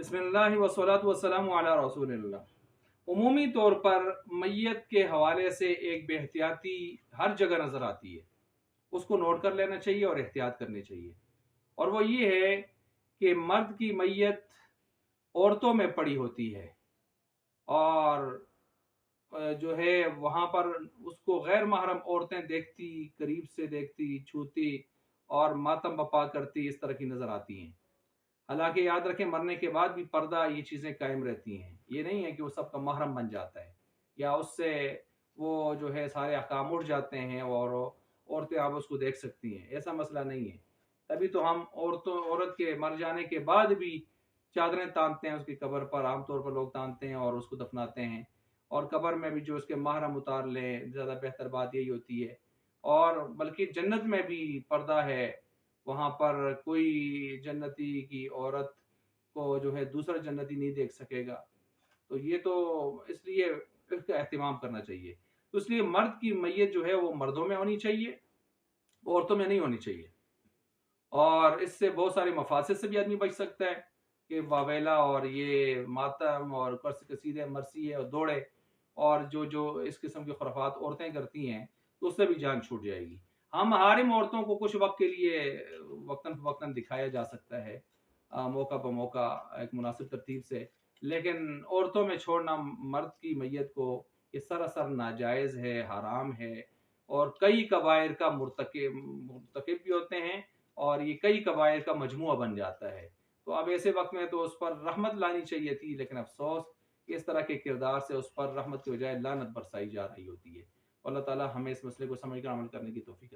बिस्मिल्लाह वस्सलातु वस्सलामु अला रसूलिल्लाह। उमूमी तौर पर मैयत के हवाले से एक बेहतियाती हर जगह नज़र आती है, उसको नोट कर लेना चाहिए और एहतियात करनी चाहिए। और वो ये है कि मर्द की मैयत औरतों में पड़ी होती है और जो है वहाँ पर उसको गैर महरम औरतें देखती, करीब से देखती, छूती और मातम बपा करती, इस तरह की नज़र आती हैं। हालांकि याद रखें, मरने के बाद भी पर्दा ये चीज़ें कायम रहती हैं। ये नहीं है कि वो सबका महरम बन जाता है या उससे वो जो है सारे अहकाम उठ जाते हैं और औरतें आप उसको देख सकती हैं, ऐसा मसला नहीं है। तभी तो हम औरत के मर जाने के बाद भी चादरें तानते हैं उसकी कब्र पर, आमतौर पर लोग तानते हैं और उसको दफनाते हैं। और कब्र में भी जो उसके महरम उतार लें, ज़्यादा बेहतर बात यही होती है। और बल्कि जन्नत में भी पर्दा है, वहाँ पर कोई जन्नती की औरत को जो है दूसरा जन्नती नहीं देख सकेगा। तो ये तो इसलिए इसका एहतमाम करना चाहिए। तो इसलिए मर्द की मैयत जो है वो मर्दों में होनी चाहिए, औरतों में नहीं होनी चाहिए। और इससे बहुत सारे मफासिद से भी आदमी बच सकता है कि वावेला और ये मातम और कर्स कसीदे मरसी है और दौड़े और जो जो इस किस्म की खुराफात औरतें करती हैं, तो उससे भी जान छूट जाएगी। हम हारिम औरतों को कुछ वक्त के लिए वक्तन फ़वक्तन दिखाया जा सकता है, मौका ब मौका एक मुनासिब तरतीब से। लेकिन औरतों में छोड़ना मर्द की मैयत को ये सरासर नाजायज़ है, हराम है और कई कबाइर का मुर्तकिब भी होते हैं और ये कई कबाइर का मजमुआ बन जाता है। तो अब ऐसे वक्त में तो उस पर रहमत लानी चाहिए थी, लेकिन अफसोस इस तरह के किरदार से उस पर रहमत की बजाय लानत बरसाई जा रही होती है। अल्लाह ताला हमें इस मसले को समझ कर अमल करने की तौफीक